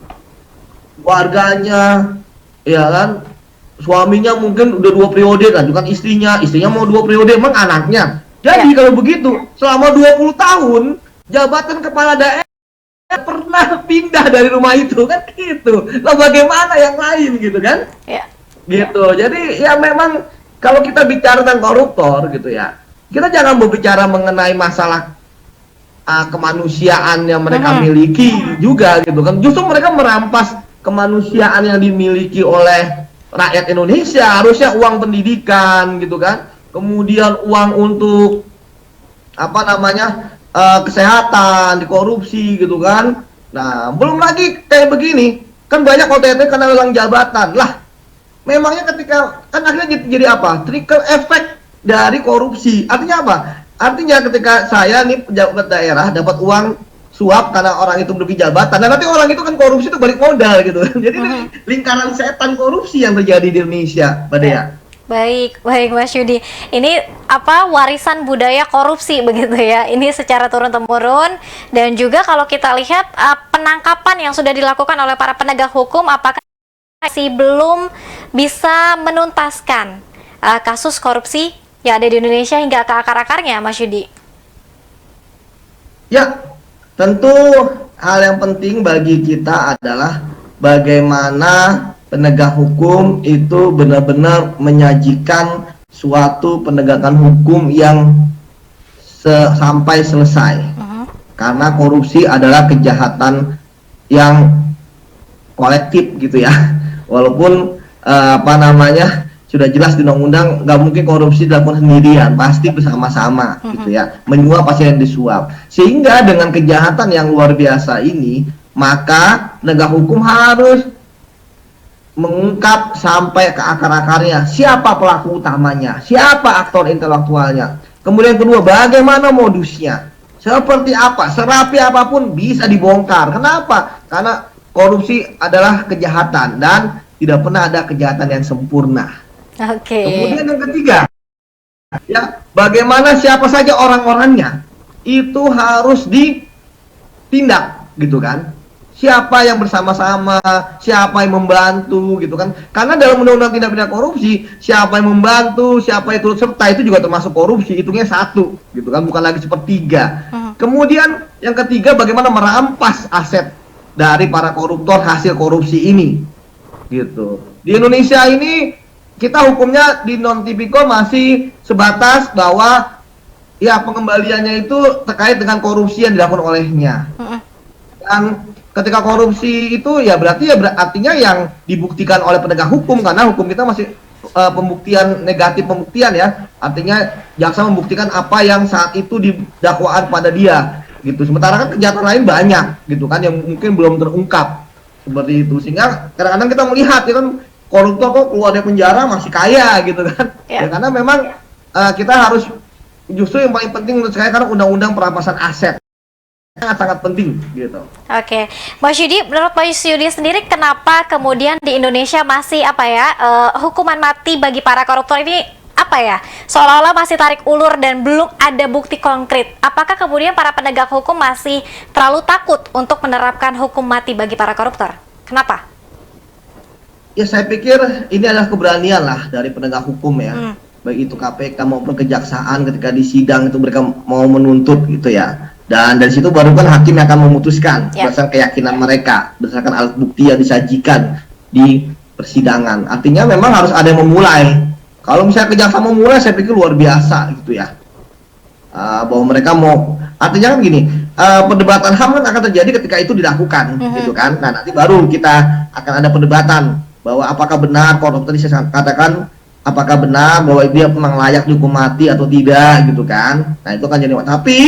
Warganya ya kan, suaminya mungkin udah 2 periode kan, bukan istrinya mau 2 periode, emang anaknya. Jadi kalau begitu, selama 20 tahun, jabatan kepala daerah pernah pindah dari rumah itu, kan gitu. Lah bagaimana yang lain gitu kan? Gitu, jadi ya memang kalau kita bicara tentang koruptor gitu ya, kita jangan berbicara mengenai masalah kemanusiaan yang mereka miliki juga gitu kan. Justru mereka merampas kemanusiaan yang dimiliki oleh rakyat Indonesia, harusnya uang pendidikan gitu kan, kemudian uang untuk kesehatan dikorupsi gitu kan. Nah belum lagi kayak begini kan, banyak OTT karena lelang jabatan lah. Memangnya ketika kan akhirnya jadi apa, trickle effect dari korupsi. Artinya apa? Artinya ketika saya nih pejabat daerah dapat uang suap karena orang itu menduduki jabatan, dan nanti orang itu kan korupsi itu balik modal gitu. Jadi lingkaran setan korupsi yang terjadi di Indonesia, Mbak Dea. Baik Mas Yudi. Ini warisan budaya korupsi begitu ya. Ini secara turun-temurun, dan juga kalau kita lihat penangkapan yang sudah dilakukan oleh para penegak hukum, apakah masih belum bisa menuntaskan kasus korupsi yang ada di Indonesia hingga ke akar-akarnya, Mas Yudi? Ya, tentu hal yang penting bagi kita adalah bagaimana penegak hukum itu benar-benar menyajikan suatu penegakan hukum yang sampai selesai. Karena korupsi adalah kejahatan yang kolektif gitu ya. Walaupun sudah jelas di undang-undang nggak mungkin korupsi dilakukan sendirian, pasti bersama-sama gitu ya, menyuap pasti yang disuap. Sehingga dengan kejahatan yang luar biasa ini, maka penegak hukum harus mengungkap sampai ke akar-akarnya, siapa pelaku utamanya, siapa aktor intelektualnya. Kemudian kedua, bagaimana modusnya, seperti apa, serapi apapun bisa dibongkar. Kenapa? Karena korupsi adalah kejahatan dan tidak pernah ada kejahatan yang sempurna. Kemudian yang ketiga, ya bagaimana siapa saja orang-orangnya itu harus ditindak gitu kan. Siapa yang bersama-sama, siapa yang membantu gitu kan. Karena dalam undang-undang tindak pidana korupsi, siapa yang membantu, siapa yang turut serta itu juga termasuk korupsi, hitungnya 1 gitu kan, bukan lagi 1/3. Kemudian yang ketiga, bagaimana merampas aset dari para koruptor hasil korupsi ini gitu. Di Indonesia ini kita hukumnya di non-tipikor masih sebatas bahwa ya pengembaliannya itu terkait dengan korupsi yang dilakukan olehnya. Dan ketika korupsi itu ya berarti artinya yang dibuktikan oleh penegak hukum, karena hukum kita masih pembuktian negatif pembuktian ya. Artinya jaksa membuktikan apa yang saat itu didakwaan pada dia gitu. Sementara kan kejahatan lain banyak gitu kan yang mungkin belum terungkap seperti itu. Sehingga kadang-kadang kita melihat ya kan, koruptor kok keluar dari penjara masih kaya gitu kan. Ya, karena memang kita harus, justru yang paling penting menurut saya karena undang-undang perampasan aset sangat penting gitu. Mas Yudi, menurut Mas Yudi sendiri kenapa kemudian di Indonesia masih hukuman mati bagi para koruptor ini apa ya, seolah-olah masih tarik ulur dan belum ada bukti konkret. Apakah kemudian para penegak hukum masih terlalu takut untuk menerapkan hukum mati bagi para koruptor? Kenapa? Ya saya pikir ini adalah keberanian lah dari penegak hukum ya, baik itu KPK maupun kejaksaan ketika di sidang itu mereka mau menuntut gitu ya. Dan dari situ baru kan hakim yang akan memutuskan berdasarkan keyakinan mereka, berdasarkan alat bukti yang disajikan di persidangan. Artinya memang harus ada yang memulai. Kalau misalnya kejaksaan memulai, saya pikir luar biasa gitu ya. Bahwa mereka mau, artinya kan gini, perdebatan HAM kan akan terjadi ketika itu dilakukan, gitu kan. Nah nanti baru kita akan ada perdebatan bahwa apakah benar koruptor tadi saya katakan, apakah benar bahwa dia memang layak dihukum mati atau tidak gitu kan. Nah itu kan jadi, tapi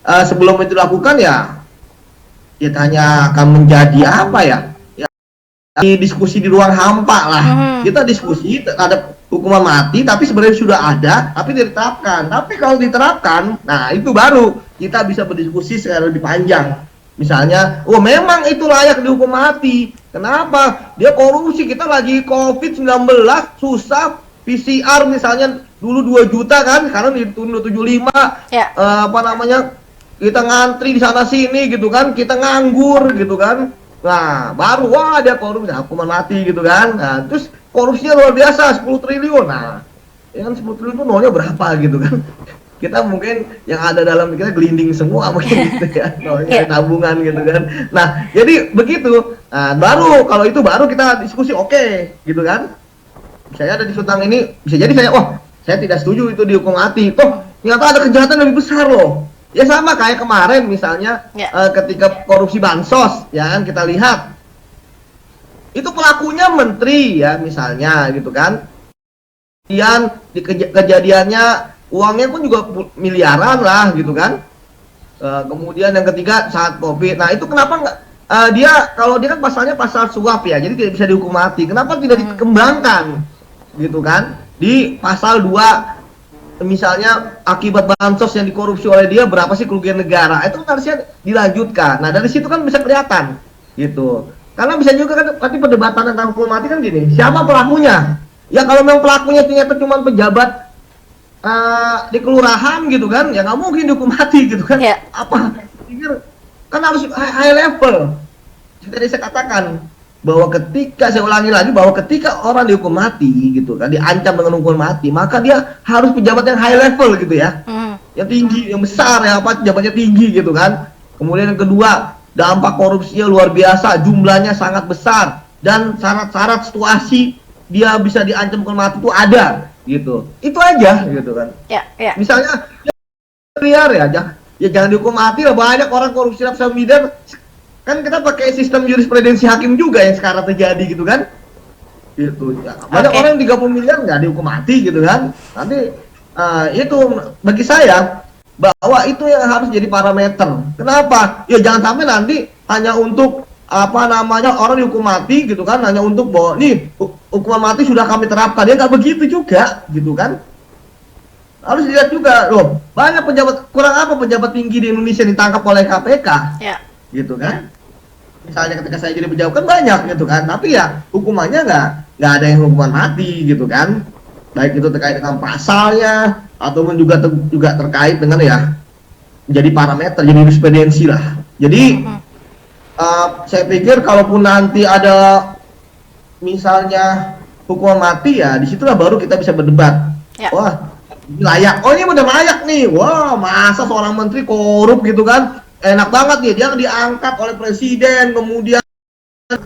sebelum itu dilakukan ya kita hanya akan menjadi apa ya, di diskusi di ruang hampa lah. Kita diskusi terhadap hukuman mati tapi sebenarnya sudah ada tapi diterapkan. Tapi kalau diterapkan, nah itu baru kita bisa berdiskusi secara lebih panjang. Misalnya, oh memang itu layak dihukum mati. Kenapa? Dia korupsi, kita lagi COVID-19, susah. PCR misalnya dulu 2 juta kan, sekarang ditunda 75. Apa namanya? Kita ngantri di sana sini gitu kan, kita nganggur gitu kan. Nah, baru wah dia korupsi, hukuman mati gitu kan. Nah, terus korupsinya luar biasa, 10 triliun. Nah, ya kan 10 triliun itu nolnya berapa gitu kan. Kita mungkin yang ada dalam kita gelinding semua mungkin gitu ya, tabungan gitu kan. Nah jadi begitu, baru kalau itu baru kita diskusi gitu kan. Saya ada di Sutang ini, bisa jadi saya tidak setuju itu dihukum mati. Ternyata ada kejahatan lebih besar loh. Ya sama kayak kemarin misalnya ketika korupsi bansos, ya kan kita lihat itu pelakunya menteri ya misalnya gitu kan. Kemudian di kejadiannya uangnya pun juga miliaran lah gitu kan. Kemudian yang ketiga saat COVID. Nah itu kenapa nggak kalau dia kan pasalnya pasal suap ya, jadi tidak bisa dihukum mati. Kenapa tidak dikembangkan gitu kan di pasal 2, misalnya akibat bansos yang dikorupsi oleh dia berapa sih kerugian negara, itu kan harusnya dilanjutkan. Nah dari situ kan bisa kelihatan gitu. Karena bisa juga kan nanti perdebatan tentang hukum mati kan gini, siapa pelakunya? Ya kalau memang pelakunya ternyata cuma pejabat di kelurahan gitu kan, ya nggak mungkin dihukum mati gitu kan. Apa pikir kan harus high level. Tadi saya katakan bahwa saya ulangi lagi bahwa ketika orang dihukum mati gitu kan, diancam dengan hukuman mati, maka dia harus pejabat yang high level gitu ya, yang tinggi, yang besar ya, jabatnya tinggi gitu kan. Kemudian yang kedua, dampak korupsinya luar biasa, jumlahnya sangat besar, dan syarat-syarat situasi dia bisa diancam hukuman mati itu ada gitu. Itu aja gitu kan. Misalnya miliar ya jangan dihukum mati lah, banyak orang korupsi ratusan miliar. Kan kita pakai sistem jurisprudensi hakim juga yang sekarang terjadi gitu kan. Gitu. Ya, banyak orang yang 30 miliar nggak dihukum mati gitu kan. Nanti itu bagi saya bahwa itu yang harus jadi parameter. Kenapa? Ya jangan sampai nanti hanya untuk orang dihukum mati gitu kan, hanya untuk bahwa nih hukuman mati sudah kami terapkan. Ya nggak begitu juga gitu kan. Harus dilihat juga loh, banyak pejabat tinggi di Indonesia ditangkap oleh KPK gitu kan. Misalnya ketika saya jadi pejabat kan banyak gitu kan, tapi ya hukumannya nggak ada yang hukuman mati gitu kan, baik itu terkait dengan pasalnya ataupun juga terkait dengan ya menjadi parameter, jadi jurisprudensi lah. Jadi saya pikir kalaupun nanti ada misalnya hukuman mati ya disitulah baru kita bisa berdebat. Wah layak, ini udah layak nih, wah masa seorang menteri korup gitu kan, enak banget nih dia diangkat oleh presiden kemudian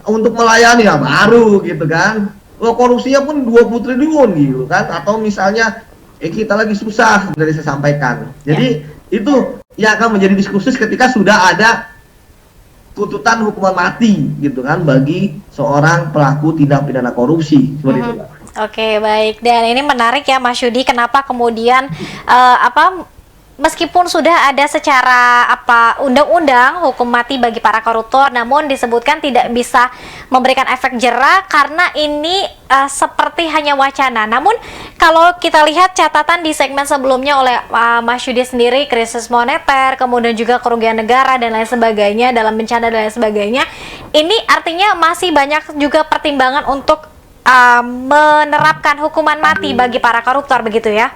untuk melayani, ya baru gitu kan. Korupsinya pun 20 triliun gitu kan, atau misalnya kita lagi susah dari saya sampaikan. Jadi itu yang akan menjadi diskusi ketika sudah ada tuntutan hukuman mati gitu kan bagi seorang pelaku tindak pidana korupsi seperti itu. Oke, baik. Dan ini menarik ya Mas Yudi, kenapa kemudian meskipun sudah ada secara undang-undang hukum mati bagi para koruptor, namun disebutkan tidak bisa memberikan efek jera karena ini seperti hanya wacana. Namun kalau kita lihat catatan di segmen sebelumnya oleh Mas Yudi sendiri, krisis moneter, kemudian juga kerugian negara dan lain sebagainya dalam bencana dan lain sebagainya, ini artinya masih banyak juga pertimbangan untuk menerapkan hukuman mati bagi para koruptor begitu ya,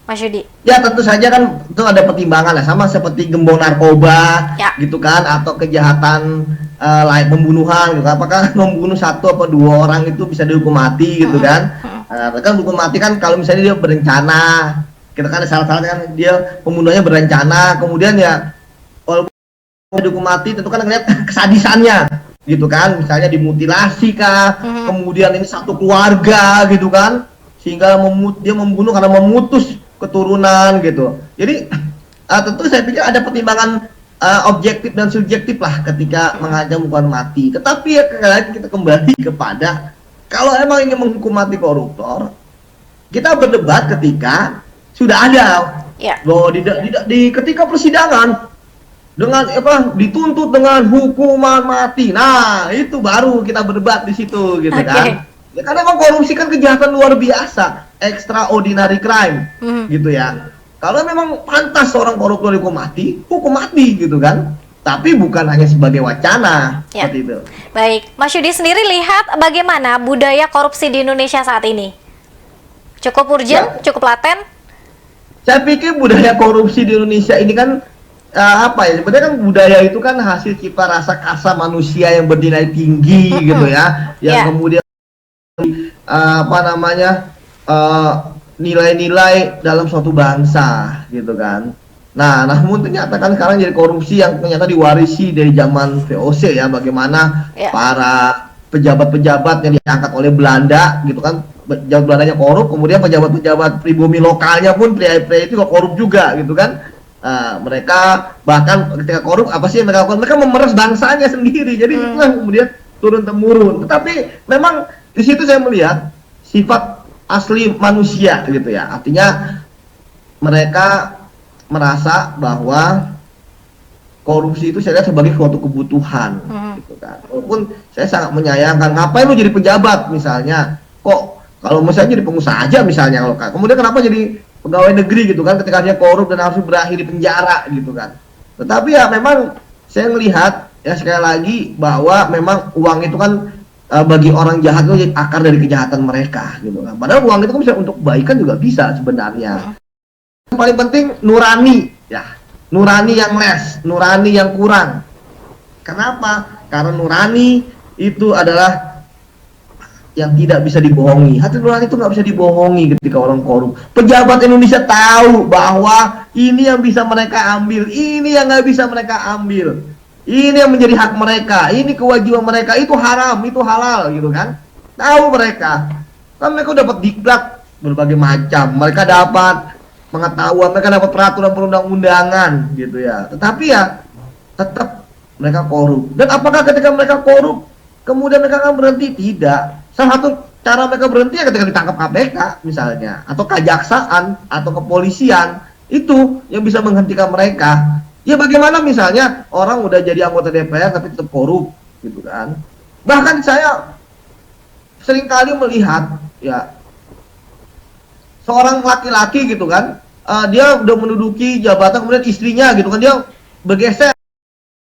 Mas Yudi? Ya tentu saja kan itu ada pertimbangan lah, sama seperti gembong narkoba Ya. gitu kan, atau kejahatan lain pembunuhan gitu. Apakah membunuh satu atau dua orang itu bisa dihukum mati gitu kan? Kan hukum mati kan kalau misalnya dia berencana, kita kan ada syarat-syaratnya kan, dia pembunuhnya berencana, kemudian ya walaupun dihukum mati tentu kan ngeliat kesadisannya gitu kan, misalnya dimutilasi kah, kemudian ini satu keluarga gitu kan, sehingga dia membunuh karena memutus keturunan gitu. Jadi tentu saya pikir ada pertimbangan objektif dan subjektif lah ketika mengancam hukuman mati. Tetapi ya kita kembali kepada kalau emang ingin menghukum mati koruptor, kita berdebat ketika sudah ada bahwa ketika persidangan dengan dituntut dengan hukuman mati. Nah, itu baru kita berdebat di situ gitu kan. Ya, karena memang korupsi kan kejahatan luar biasa, extraordinary crime gitu ya. Kalau memang pantas seorang koruptor hukum mati gitu kan. Tapi bukan hanya sebagai wacana seperti itu. Baik, Mas Yudi sendiri lihat bagaimana budaya korupsi di Indonesia saat ini? Cukup urgent, cukup laten? Saya pikir budaya korupsi di Indonesia ini kan sebenarnya kan budaya itu kan hasil cipta rasa kasar manusia yang bernilai tinggi gitu ya, yang kemudian nilai-nilai dalam suatu bangsa gitu kan. Nah, namun ternyata kan sekarang jadi korupsi yang ternyata diwarisi dari zaman VOC ya, bagaimana para pejabat-pejabat yang diangkat oleh Belanda gitu kan, pejabat Belandanya korup, kemudian pejabat-pejabat pribumi lokalnya pun pria-pria itu korup juga gitu kan. Mereka bahkan ketika korup apa sih yang mereka lakukan? Mereka memeras bangsanya sendiri. Jadi itulah kemudian turun temurun. Tetapi memang di situ saya melihat sifat asli manusia gitu ya. Artinya mereka merasa bahwa korupsi itu saya lihat sebagai suatu kebutuhan gitu kan. Walaupun saya sangat menyayangkan, ngapain lu jadi pejabat misalnya, kok kalau misalnya jadi pengusaha aja misalnya, kemudian kenapa jadi pegawai negeri gitu kan, ketika dia korup dan harus berakhir di penjara gitu kan. Tetapi ya memang saya melihat ya sekali lagi bahwa memang uang itu kan bagi orang jahat itu jadi akar dari kejahatan mereka gitu kan. Padahal uang itu kan bisa untuk kebaikan juga bisa sebenarnya. Yang paling penting nurani ya, nurani yang les, nurani yang kurang. Kenapa? Karena nurani itu adalah yang tidak bisa dibohongi. Hati nurani itu nggak bisa dibohongi ketika orang korup. Pejabat Indonesia tahu bahwa ini yang bisa mereka ambil, ini yang nggak bisa mereka ambil, ini yang menjadi hak mereka, ini kewajiban mereka, itu haram, itu halal gitu kan. Tahu mereka. Kan mereka dapat diklat berbagai macam, mereka dapat pengetahuan, mereka dapat peraturan perundang-undangan gitu ya. Tetapi ya tetap mereka korup. Dan apakah ketika mereka korup kemudian mereka akan berhenti? Tidak. Salah satu cara mereka berhenti ya ketika ditangkap KPK misalnya, atau kejaksaan, atau kepolisian, itu yang bisa menghentikan mereka. Ya bagaimana misalnya orang udah jadi anggota DPR tapi tetap korup gitu kan. Bahkan saya seringkali melihat ya seorang laki-laki gitu kan, dia udah menduduki jabatan, kemudian istrinya gitu kan, dia bergeser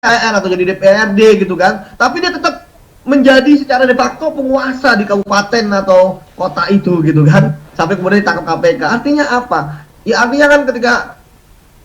atau jadi DPRD gitu kan, tapi dia tetap menjadi secara de facto penguasa di kabupaten atau kota itu gitu kan, sampai kemudian ditangkap KPK. Artinya apa? Ya artinya kan ketika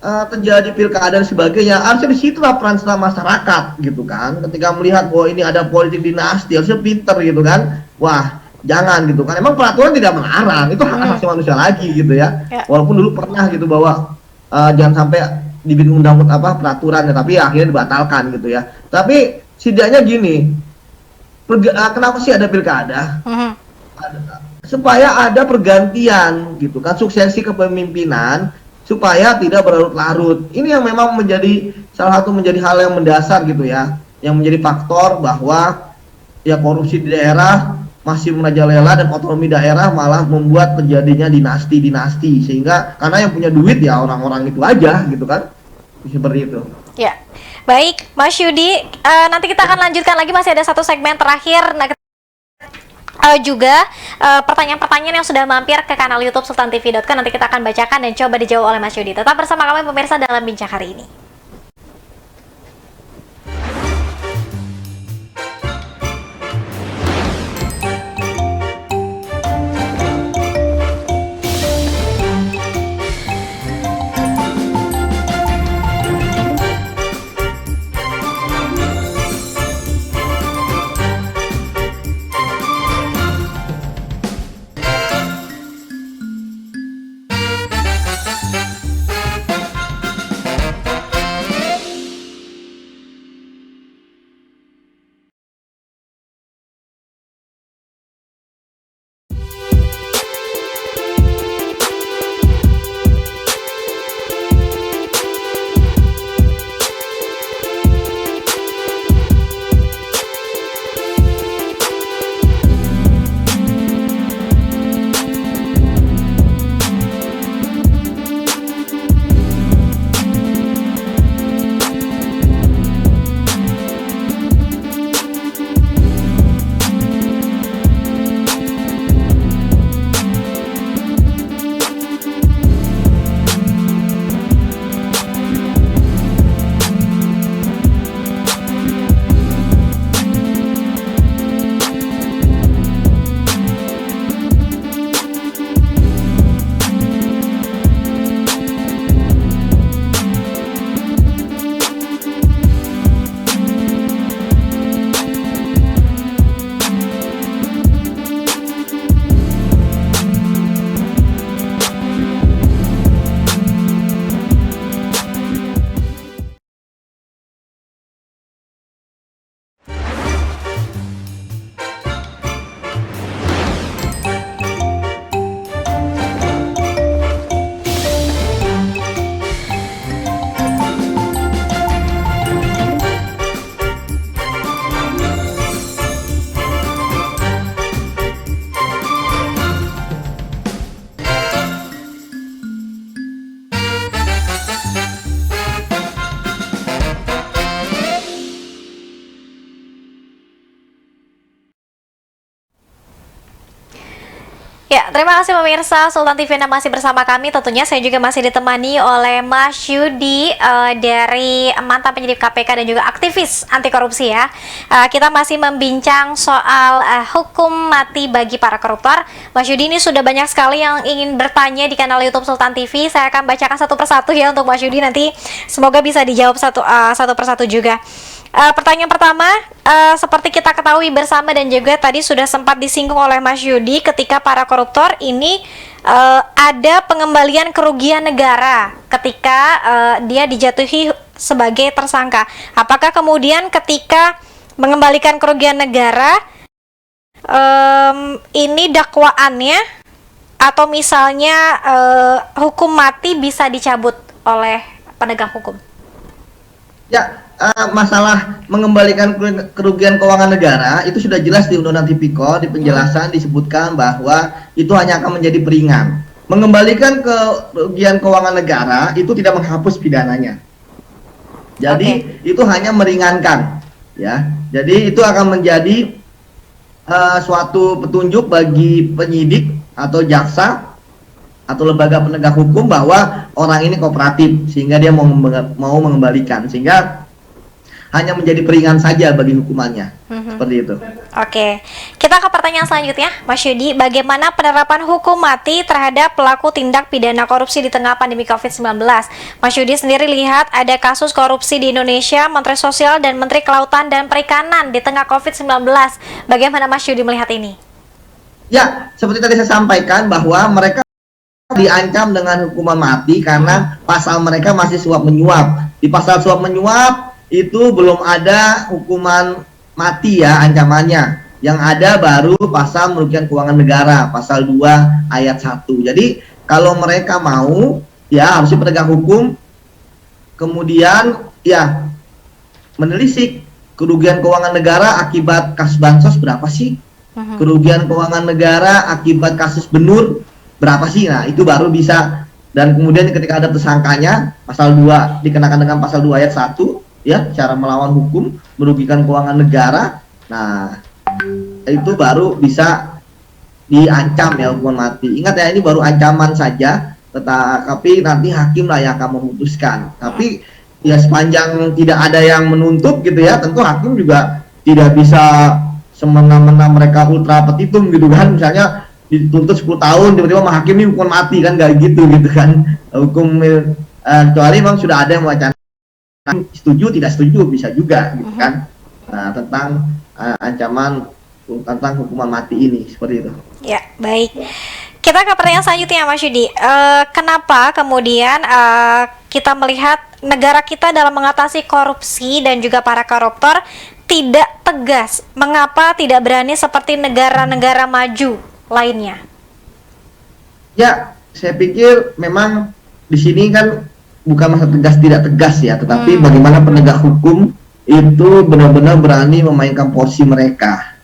terjadi pilkada dan sebagainya, harusnya disitulah peran serta masyarakat gitu kan, ketika melihat bahwa ini ada politik dinasti, harusnya pinter gitu kan, wah jangan gitu kan. Emang peraturan tidak melarang, itu hak asasi manusia lagi gitu ya. Walaupun dulu pernah gitu bahwa jangan sampai dibikin undang-undang peraturan, tapi akhirnya dibatalkan gitu ya. Tapi setidaknya gini, kenapa sih ada pilkada? Supaya ada pergantian gitu kan, suksesi kepemimpinan, supaya tidak berlarut-larut. Ini yang memang menjadi salah satu menjadi hal yang mendasar gitu ya, yang menjadi faktor bahwa ya korupsi di daerah masih merajalela dan otonomi daerah malah membuat terjadinya dinasti-dinasti, sehingga karena yang punya duit ya orang-orang itu aja gitu kan, seperti itu. Ya, baik Mas Yudi, nanti kita akan lanjutkan lagi, masih ada satu segmen terakhir. Nah, juga pertanyaan-pertanyaan yang sudah mampir ke kanal YouTube sultantv.com nanti kita akan bacakan dan coba dijawab oleh Mas Yudi. Tetap bersama kami pemirsa dalam Bincang hari ini. Ya, terima kasih pemirsa Sultan TV Anda masih bersama kami. Tentunya saya juga masih ditemani oleh Mas Yudi dari mantan penyidik KPK dan juga aktivis anti korupsi ya. Kita masih membincang soal hukum mati bagi para koruptor. Mas Yudi, ini sudah banyak sekali yang ingin bertanya di kanal YouTube Sultan TV. Saya akan bacakan satu persatu ya untuk Mas Yudi, nanti semoga bisa dijawab satu persatu juga. Pertanyaan pertama, seperti kita ketahui bersama dan juga tadi sudah sempat disinggung oleh Mas Yudi, ketika para koruptor ini ada pengembalian kerugian negara ketika dia dijatuhi sebagai tersangka. Apakah kemudian ketika mengembalikan kerugian negara ini dakwaannya atau misalnya hukum mati bisa dicabut oleh penegak hukum? Ya, masalah mengembalikan kerugian keuangan negara itu sudah jelas di Undang-Undang Tipikor, di penjelasan disebutkan bahwa itu hanya akan menjadi peringan. Mengembalikan kerugian keuangan negara itu tidak menghapus pidananya. Jadi itu hanya meringankan, ya. Jadi itu akan menjadi suatu petunjuk bagi penyidik atau jaksa atau lembaga penegak hukum bahwa orang ini kooperatif sehingga dia mau mengembalikan, sehingga hanya menjadi peringan saja bagi hukumannya. Seperti itu. Oke, kita ke pertanyaan selanjutnya, Mas Yudi. Bagaimana penerapan hukum mati terhadap pelaku tindak pidana korupsi di tengah pandemi COVID-19? Mas Yudi sendiri lihat ada kasus korupsi di Indonesia, Menteri Sosial dan Menteri Kelautan dan Perikanan di tengah COVID-19. Bagaimana Mas Yudi melihat ini? Ya, seperti tadi saya sampaikan bahwa mereka diancam dengan hukuman mati karena pasal mereka masih suap menyuap. Di pasal suap menyuap itu belum ada hukuman mati ya ancamannya. Yang ada baru pasal merugikan keuangan negara, pasal 2 ayat 1. Jadi kalau mereka mau ya harusnya penegak hukum kemudian ya menelisik kerugian keuangan negara akibat kasus bansos berapa sih? Kerugian keuangan negara akibat kasus Benur berapa sih? Nah, itu baru bisa. Dan kemudian ketika ada tersangkanya, pasal 2 dikenakan dengan pasal 2 ayat 1 ya, cara melawan hukum merugikan keuangan negara. Nah, itu baru bisa diancam ya hukuman mati. Ingat ya, ini baru ancaman saja, tetapi nanti hakim lah yang akan memutuskan. Tapi ya sepanjang tidak ada yang menuntut gitu ya, tentu hakim juga tidak bisa semena-mena mereka ultra petitum gitu kan. Misalnya dituntut 10 tahun tiba-tiba menghakimi hukuman mati kan, gak gitu kan hukum, kecuali memang sudah ada yang wacana setuju tidak setuju bisa juga gitu kan. Nah, tentang ancaman tentang hukuman mati ini seperti itu. Ya, baik. Kita ke pertanyaan selanjutnya Mas Yudi. Kenapa kemudian kita melihat negara kita dalam mengatasi korupsi dan juga para koruptor tidak tegas? Mengapa tidak berani seperti negara-negara maju lainnya? Ya, saya pikir memang di sini kan bukan masalah tegas tidak tegas ya, tetapi bagaimana penegak hukum itu benar-benar berani memainkan porsi mereka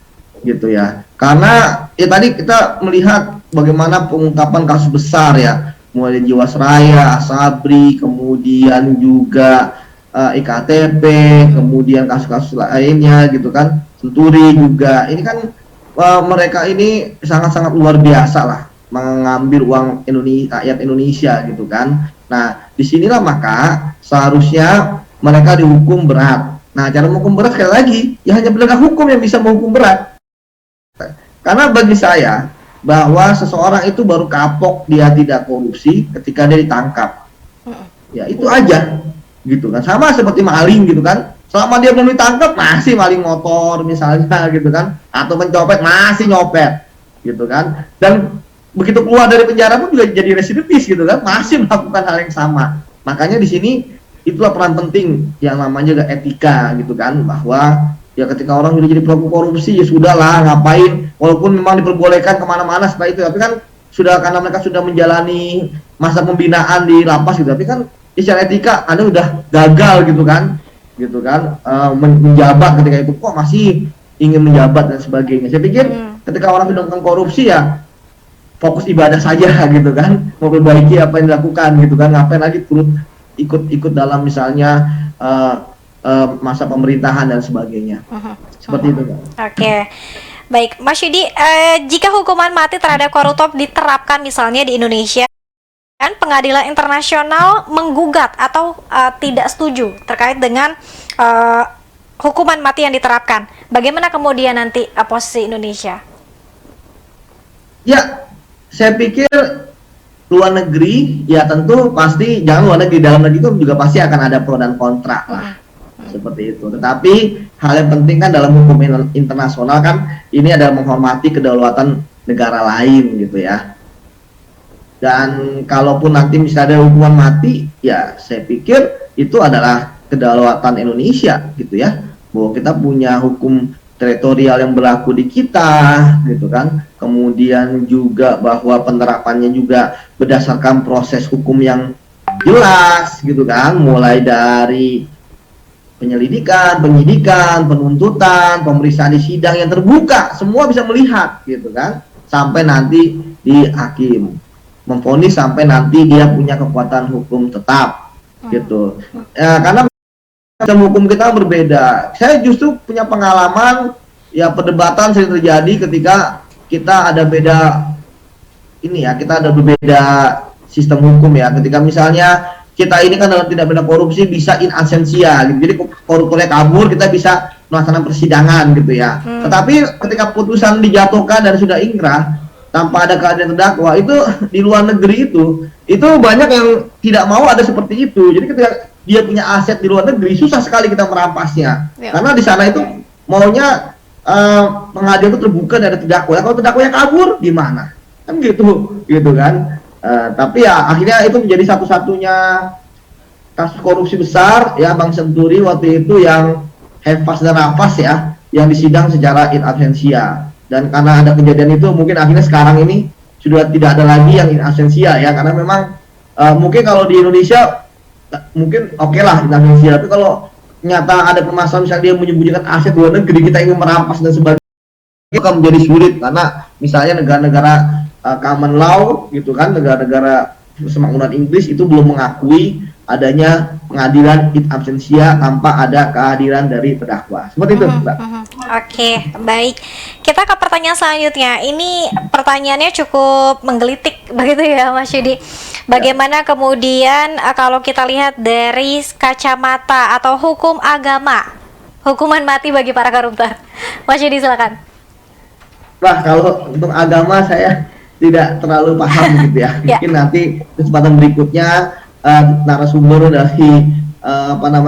gitu ya. Karena ya tadi kita melihat bagaimana pengungkapan kasus besar ya, mulai dari Jiwasraya, Asabri, kemudian juga IKTP, kemudian kasus-kasus lainnya gitu kan, Senturi juga. Ini kan mereka ini sangat-sangat luar biasa lah mengambil uang rakyat Indonesia gitu kan. Nah, disinilah maka seharusnya mereka dihukum berat. Nah, cara menghukum berat sekali lagi, ya hanya penegak hukum yang bisa menghukum berat. Karena bagi saya, bahwa seseorang itu baru kapok dia tidak korupsi ketika dia ditangkap. Ya, itu aja. Gitu kan. Sama seperti maling gitu kan. Selama dia belum ditangkap, masih maling motor misalnya gitu kan. Atau mencopet, masih nyopet. Gitu kan. Dan begitu keluar dari penjara pun juga jadi residivis gitu kan, masih melakukan hal yang sama. Makanya di sini itulah peran penting yang namanya juga etika gitu kan, bahwa ya ketika orang sudah jadi pelaku korupsi ya sudahlah, ngapain, walaupun memang diperbolehkan kemana-mana setelah itu, tapi kan sudah karena mereka sudah menjalani masa pembinaan di lapas gitu, tapi kan secara etika Anda udah gagal gitu kan menjabat ketika itu, kok masih ingin menjabat dan sebagainya. Saya pikir ketika orang sudah melakukan korupsi ya fokus ibadah saja gitu kan, memperbaiki apa yang dilakukan gitu kan, ngapain lagi turut ikut dalam misalnya masa pemerintahan dan sebagainya. Seperti itu kan. Oke. Baik, Mas Yudi, jika hukuman mati terhadap koruptor diterapkan misalnya di Indonesia, kan pengadilan internasional menggugat atau tidak setuju terkait dengan hukuman mati yang diterapkan. Bagaimana kemudian nanti posisi Indonesia? Ya, saya pikir luar negeri ya tentu pasti, jangan luar negeri, dalam negeri itu juga pasti akan ada pro dan kontra lah, seperti itu. Tetapi hal yang penting kan dalam hukum internasional kan ini adalah menghormati kedaulatan negara lain gitu ya. Dan kalaupun nanti misalnya ada hukuman mati, ya saya pikir itu adalah kedaulatan Indonesia gitu ya, bahwa kita punya hukum teritorial yang berlaku di kita gitu kan, kemudian juga bahwa penerapannya juga berdasarkan proses hukum yang jelas gitu kan, mulai dari penyelidikan, penyidikan, penuntutan, pemeriksaan di sidang yang terbuka, semua bisa melihat gitu kan, sampai nanti di hakim memvonis, sampai nanti dia punya kekuatan hukum tetap gitu ya, karena sistem hukum kita berbeda. Saya justru punya pengalaman ya, perdebatan sering terjadi ketika kita ada beda ini ya, kita ada berbeda sistem hukum ya, ketika misalnya kita ini kan dalam tindak pidana korupsi bisa in absentia gitu, jadi koruptornya kabur kita bisa melaksanakan persidangan gitu ya. Tetapi ketika putusan dijatuhkan dan sudah ingkrah tanpa ada keadilan terdakwa, itu di luar negeri itu banyak yang tidak mau ada seperti itu. Jadi ketika dia punya aset di luar negeri, susah sekali kita merampasnya. Karena di sana itu maunya pengadilan itu terbuka dari terdakwa. Kalau terdakwanya kabur, gimana? Kan gitu kan. Tapi ya akhirnya itu menjadi satu-satunya kasus korupsi besar ya, Bang Senturi waktu itu yang Hevas dan Nafas ya, yang disidang secara in absentia. Dan karena ada kejadian itu, mungkin akhirnya sekarang ini sudah tidak ada lagi yang in absentia ya, karena memang mungkin kalau di Indonesia mungkin oke lah in absentia, tapi kalau nyata ada permasalahan misalnya dia menyembunyikan aset luar negeri, kita ingin merampas dan sebagainya, itu akan menjadi sulit karena misalnya negara-negara common law gitu kan, negara-negara semakmuran Inggris itu belum mengakui adanya pengadilan in absentia tanpa ada kehadiran dari terdakwa. Seperti itu, Mbak. Oke, baik. Kita ke pertanyaan selanjutnya. Ini pertanyaannya cukup menggelitik begitu ya, Mas Yudi. Bagaimana kemudian kalau kita lihat dari kacamata atau hukum agama, hukuman mati bagi para koruptor? Mas Yudi, silakan. Wah, kalau untuk agama saya tidak terlalu paham gitu ya. Mungkin nanti kesempatan berikutnya narasumber dari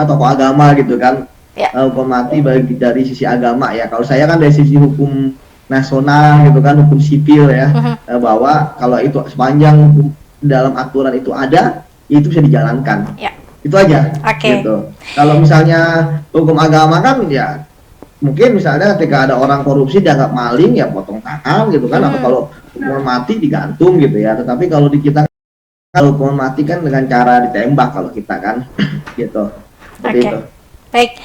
tokoh agama gitu kan, hukum mati bagi dari sisi agama ya. Kalau saya kan dari sisi hukum nasional gitu kan, hukum sipil ya, bahwa kalau itu sepanjang hukum dalam aturan itu ada, itu bisa dijalankan. Itu aja. Gitu. Kalau misalnya hukum agama kan ya mungkin misalnya ketika ada orang korupsi dianggap maling ya potong tangan gitu kan, atau kalau hukuman mati digantung gitu ya. Tetapi kalau di kita kalau hukuman mati kan dengan cara ditembak kalau kita kan gitu. Itu. Baik,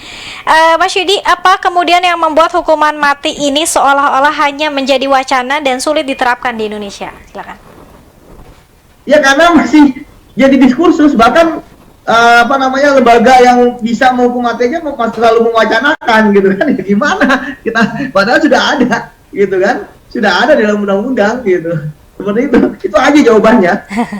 Mas Yudi, apa kemudian yang membuat hukuman mati ini seolah-olah hanya menjadi wacana dan sulit diterapkan di Indonesia? Silakan. Ya karena masih jadi diskursus, bahkan lembaga yang bisa menghukum mati aja masih selalu mewacanakan gitu kan. Ya gimana kita, padahal sudah ada gitu kan, sudah ada dalam undang-undang gitu. Seperti itu aja jawabannya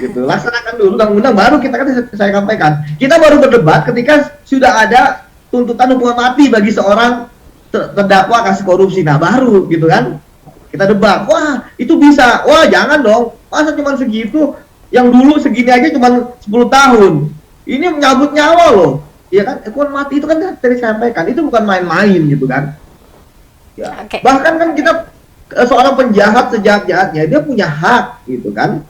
gitu. Laksanakan dulu undang-undang, baru kita kan saya sampaikan, kita baru berdebat ketika sudah ada tuntutan hukuman mati bagi seorang terdakwa kasus korupsi. Nah baru gitu kan kita debat, wah itu bisa, wah jangan dong, masa cuma segitu, yang dulu segini aja cuma 10 tahun, ini menyabut nyawa loh ya kan. Hukuman mati itu kan tadi saya sampaikan, itu bukan main-main gitu kan ya. Bahkan kan kita, seorang penjahat sejahat-jahatnya dia punya hak gitu kan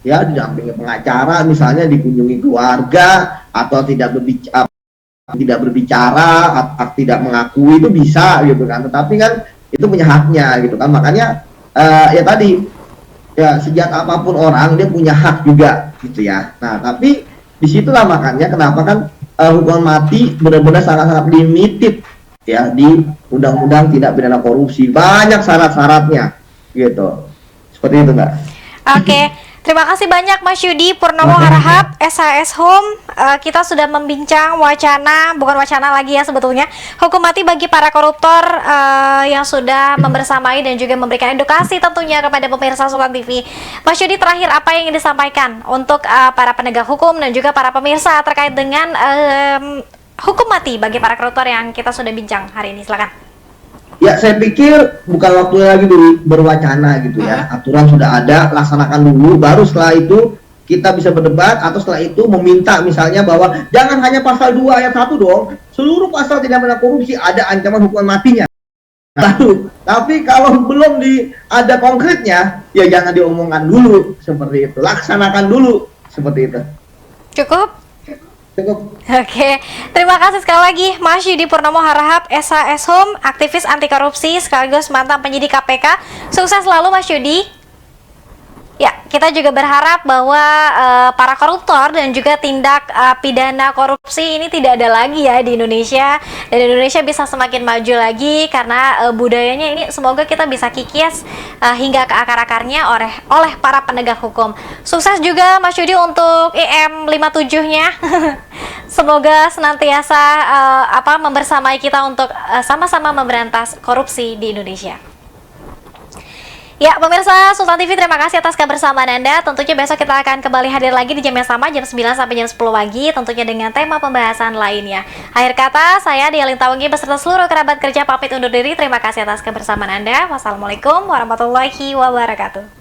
ya, didampingi pengacara misalnya, dikunjungi keluarga, atau tidak berbicara atau tidak mengakui, itu bisa gitu kan. Tetapi kan itu punya haknya gitu kan. Makanya ya tadi ya, sejahat apapun orang dia punya hak juga gitu ya. Nah tapi disitulah makanya kenapa kan hukuman mati benar-benar sangat-sangat limited ya di Undang-Undang Tindak Pidana Korupsi, banyak syarat-syaratnya gitu. Seperti itu, Mbak. Oke. Terima kasih banyak Mas Yudi Purnomo Harahap, SHS Home. Kita sudah membincang wacana, bukan wacana lagi ya sebetulnya, hukum mati bagi para koruptor yang sudah membersamai dan juga memberikan edukasi tentunya kepada pemirsa Sultan TV. Mas Yudi, terakhir apa yang ingin disampaikan untuk para penegak hukum dan juga para pemirsa terkait dengan hukum mati bagi para koruptor yang kita sudah bincang hari ini? Silakan. Ya, saya pikir bukan waktunya lagi berwacana gitu ya. Aturan sudah ada, laksanakan dulu, baru setelah itu kita bisa berdebat, atau setelah itu meminta misalnya bahwa jangan hanya pasal 2 ayat 1 dong, seluruh pasal tindak pidana korupsi ada ancaman hukuman matinya. Lalu, tapi kalau belum ada konkretnya, ya jangan diomongkan dulu seperti itu. Laksanakan dulu seperti itu. Cukup? Cukup. Oke, terima kasih sekali lagi Mas Yudi Purnomo Harahap, SHS Home, aktivis anti korupsi sekaligus mantan penyidik KPK. Sukses selalu Mas Yudi. Ya, kita juga berharap bahwa para koruptor dan juga tindak pidana korupsi ini tidak ada lagi ya di Indonesia, dan Indonesia bisa semakin maju lagi karena budayanya ini semoga kita bisa kikis hingga ke akar-akarnya oleh para penegak hukum. Sukses juga Mas Yudi untuk IM 57-nya. Semoga senantiasa membersamai kita untuk sama-sama memberantas korupsi di Indonesia. Ya, pemirsa Sultan TV, terima kasih atas kebersamaan Anda. Tentunya besok kita akan kembali hadir lagi di jam yang sama, jam 9 sampai jam 10 pagi, tentunya dengan tema pembahasan lainnya. Akhir kata, saya Dia Lintawangi beserta seluruh kerabat kerja pamit undur diri. Terima kasih atas kebersamaan Anda. Wassalamualaikum warahmatullahi wabarakatuh.